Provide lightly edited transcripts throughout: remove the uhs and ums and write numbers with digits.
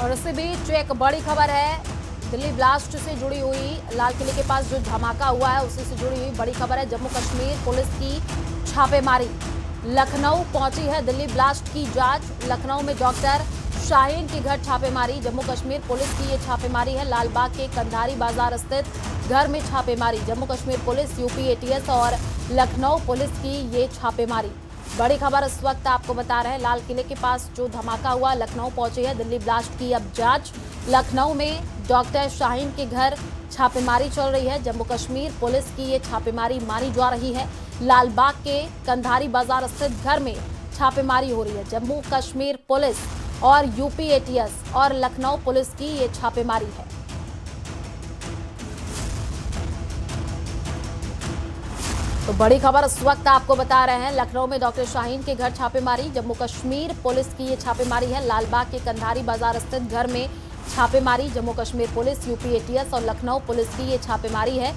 और इसी बीच एक बड़ी खबर है दिल्ली ब्लास्ट से जुड़ी हुई। लाल किले के पास जो धमाका हुआ है उसी से जुड़ी हुई बड़ी खबर है। जम्मू कश्मीर पुलिस की छापेमारी, लखनऊ पहुंची है दिल्ली ब्लास्ट की जांच। लखनऊ में डॉक्टर शाहीन के घर छापेमारी। जम्मू कश्मीर पुलिस की ये छापेमारी है। लालबाग के कंधारी बाजार स्थित घर में छापेमारी। Jammu Kashmir police, UP ATS और लखनऊ पुलिस की ये छापेमारी। बड़ी खबर इस वक्त आपको बता रहे हैं। लाल किले के पास जो धमाका हुआ, लखनऊ पहुंची है दिल्ली ब्लास्ट की अब जांच। लखनऊ में डॉक्टर शाहीन के घर छापेमारी चल रही है। जम्मू कश्मीर पुलिस की ये छापेमारी मानी जा रही है। लालबाग के कंधारी बाजार स्थित घर में छापेमारी हो रही है। जम्मू कश्मीर पुलिस और यूपी एटीएस और लखनऊ पुलिस की ये छापेमारी है। तो बड़ी खबर इस वक्त आपको बता रहे हैं। लखनऊ में डॉक्टर शाहीन के घर छापेमारी। जम्मू कश्मीर पुलिस की ये छापेमारी है। लालबाग के कंधारी बाजार स्थित घर में छापेमारी। Jammu Kashmir police, UP ATS और लखनऊ पुलिस की ये छापेमारी है।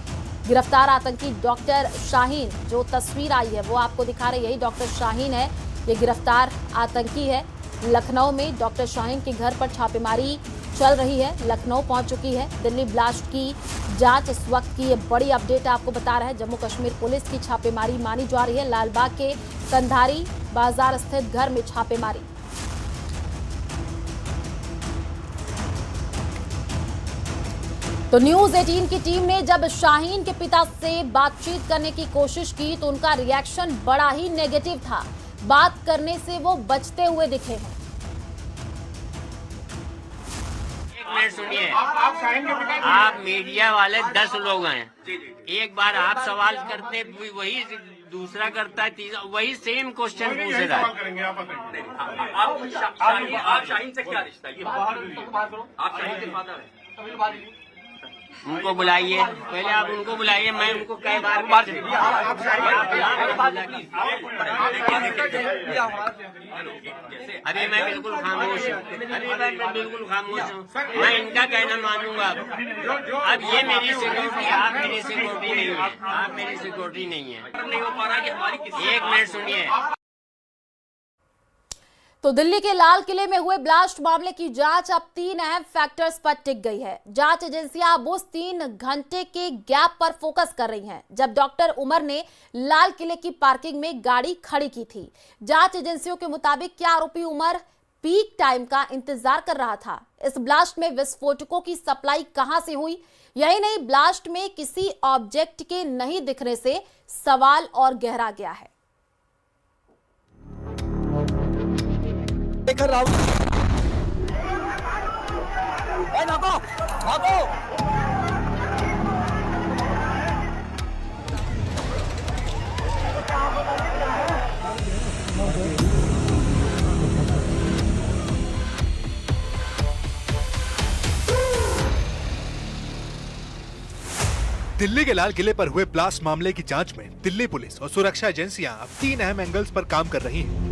गिरफ्तार आतंकी डॉक्टर शाहीन, जो तस्वीर आई है वो आपको दिखा रही है, यही डॉक्टर शाहीन है। ये गिरफ्तार आतंकी है। लखनऊ में डॉक्टर शाहीन के घर पर छापेमारी चल रही है। लखनऊ पहुंच चुकी है दिल्ली ब्लास्ट की जांच। इस वक्त की ये बड़ी अपडेट आपको बता रहे हैं। जम्मू कश्मीर पुलिस की छापेमारी मानी जा रही है। लालबाग के कंधारी बाजार स्थित घर में छापेमारी। तो न्यूज 18 की टीम ने जब शाहीन के पिता से बातचीत करने की कोशिश की तो उनका रिएक्शन बड़ा ही नेगेटिव था। बात करने से वो बचते हुए दिखे हैं। मिनट सुनिए, आप मीडिया वाले 10 लोग हैं। एक बार आप सवाल करते, वही दूसरा करता है, तीसरा वही सेम क्वेश्चन पूछ रहा है। आप शाहीन से क्या रिश्ता है? आप शाहीन के फादर हैं। उनको बुलाइए, पहले आप उनको बुलाइए। मैं उनको कई बार अभी मैं बिल्कुल खामोश हूँ। मैं बिल्कुल खामोश हूँ। मैं इनका कहना मानूंगा। अब ये मेरी सिक्योरिटी, आप मेरी सिक्योरिटी नहीं है। आप मेरी सिक्योरिटी नहीं है। नहीं हो पा रहा कि हमारी एक मिनट सुनिए। तो दिल्ली के लाल किले में हुए ब्लास्ट मामले की जांच अब 3 अहम फैक्टर्स पर टिक गई है। जांच एजेंसियां अब उस 3 घंटे के गैप पर फोकस कर रही हैं जब डॉक्टर उमर ने लाल किले की पार्किंग में गाड़ी खड़ी की थी। जांच एजेंसियों के मुताबिक क्या आरोपी उमर पीक टाइम का इंतजार कर रहा था? इस ब्लास्ट में विस्फोटकों की सप्लाई कहां से हुई? यही नहीं, ब्लास्ट में किसी ऑब्जेक्ट के नहीं दिखने से सवाल और गहरा गया है। भागो भागो। दिल्ली के लाल किले पर हुए ब्लास्ट मामले की जांच में दिल्ली पुलिस और सुरक्षा एजेंसियां अब 3 अहम एंगल्स पर काम कर रही हैं।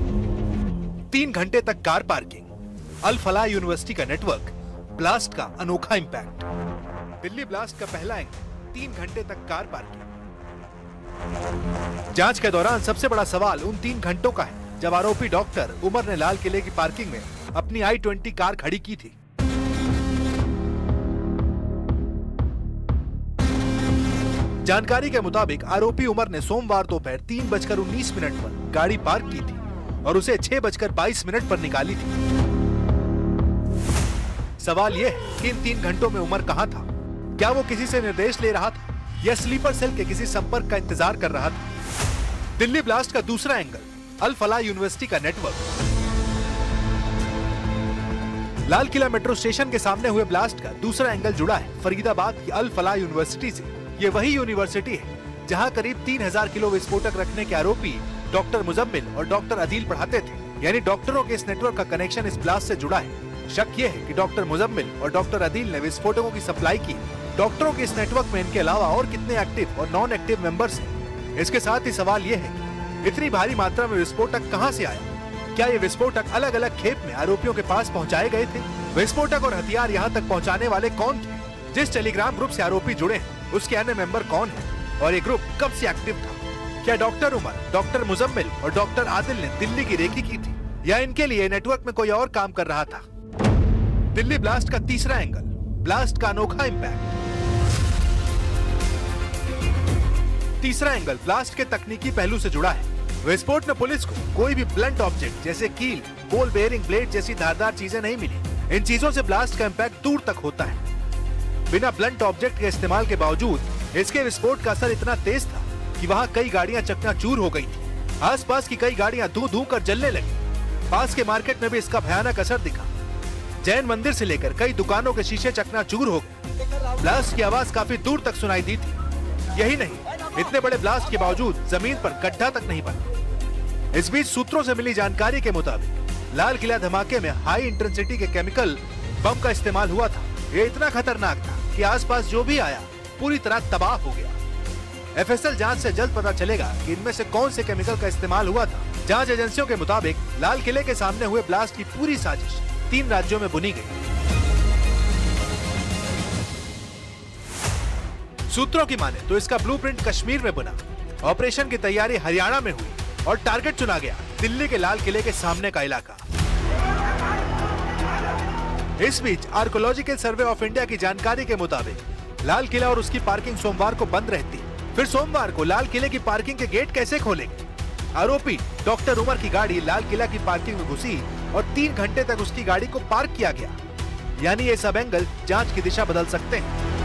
3 घंटे तक कार पार्किंग, अल फलाह यूनिवर्सिटी का नेटवर्क, ब्लास्ट का अनोखा इंपैक्ट। दिल्ली ब्लास्ट का पहला एंगल 3 घंटे तक कार पार्किंग। जांच के दौरान सबसे बड़ा सवाल उन 3 घंटों का है जब आरोपी डॉक्टर उमर ने लाल किले की पार्किंग में अपनी i20 कार खड़ी की थी। जानकारी के मुताबिक आरोपी उमर ने सोमवार दोपहर 3:19 पर गाड़ी पार्क की थी और उसे 6:22 पर निकाली थी। सवाल यह है कि इन 3 घंटों में उमर कहां था? क्या वो किसी से निर्देश ले रहा था या स्लीपर सेल के किसी संपर्क का इंतजार कर रहा था? दिल्ली ब्लास्ट का दूसरा एंगल, अल फलाह यूनिवर्सिटी का network. Lal Qila metro station के सामने हुए ब्लास्ट का दूसरा एंगल जुड़ा है फरीदाबाद की अल फलाह यूनिवर्सिटी से। ये वही यूनिवर्सिटी है जहां करीब 3000 किलो विस्फोटक रखने के आरोपी डॉक्टर मुजम्मिल और डॉक्टर अदील पढ़ाते थे। यानी डॉक्टरों के इस नेटवर्क का कनेक्शन इस ब्लास्ट से जुड़ा है। शक ये है कि डॉक्टर मुजम्मिल और डॉक्टर अदील ने विस्फोटकों की सप्लाई की। डॉक्टरों के इस नेटवर्क में इनके अलावा और कितने एक्टिव और नॉन एक्टिव मेंबर्स हैं? इसके साथ ही सवाल ये है कि इतनी भारी मात्रा में विस्फोटक कहां से आया? क्या ये विस्फोटक अलग अलग खेप में आरोपियों के पास पहुंचाए गए थे? विस्फोटक और हथियार यहां तक पहुंचाने वाले कौन थे? जिस टेलीग्राम ग्रुप से आरोपी जुड़े हैं उसके अन्य मेंबर कौन है और ये ग्रुप कब से एक्टिव था? क्या डॉक्टर उमर, डॉक्टर मुजम्मिल और डॉक्टर आदिल ने दिल्ली की रेकी की थी या इनके लिए नेटवर्क में कोई और काम कर रहा था? दिल्ली ब्लास्ट का तीसरा एंगल, ब्लास्ट का अनोखा इंपैक्ट। तीसरा एंगल ब्लास्ट के तकनीकी पहलू से जुड़ा है। विस्फोट में पुलिस को कोई भी ब्लंट ऑब्जेक्ट जैसे कील, बॉल बेयरिंग, ब्लेड जैसी धारदार चीजें नहीं मिली। इन चीजों से ब्लास्ट का इंपैक्ट दूर तक होता है। बिना ब्लंट ऑब्जेक्ट के इस्तेमाल के बावजूद इसके विस्फोट का असर इतना तेज था कि वहां कई गाड़ियां चकनाचूर हो गई थी। आसपास की कई गाड़ियां धू धू कर जलने लगी। पास के मार्केट में भी इसका भयानक असर दिखा। जैन मंदिर से लेकर कई दुकानों के शीशे चकनाचूर हो गए। ब्लास्ट की आवाज काफी दूर तक सुनाई दी थी। यही नहीं, इतने बड़े ब्लास्ट के बावजूद जमीन पर गड्ढा तक नहीं बना। इस बीच सूत्रों से मिली जानकारी के मुताबिक लाल किला धमाके में हाई इंटेंसिटी के केमिकल बम का इस्तेमाल हुआ था। ये इतना खतरनाक था कि आसपास जो भी आया पूरी तरह तबाह हो गया। एफएसएल जांच से जल्द पता चलेगा कि इनमें से कौन से केमिकल का इस्तेमाल हुआ था। जांच एजेंसियों के मुताबिक लाल किले के सामने हुए ब्लास्ट की पूरी साजिश 3 राज्यों में बुनी गई। सूत्रों की माने तो इसका ब्लूप्रिंट कश्मीर में बना। ऑपरेशन की तैयारी हरियाणा में हुई और टारगेट चुना गया दिल्ली के लाल किले के सामने का इलाका। इस बीच आर्कोलॉजिकल सर्वे ऑफ इंडिया की जानकारी के मुताबिक लाल किला और उसकी पार्किंग सोमवार को बंद रहती। फिर सोमवार को लाल किले की पार्किंग के गेट कैसे खोलेंगे? आरोपी डॉक्टर उमर की गाड़ी लाल किला की पार्किंग में घुसी और 3 घंटे तक उसकी गाड़ी को पार्क किया गया। यानी ये सब एंगल जांच की दिशा बदल सकते हैं।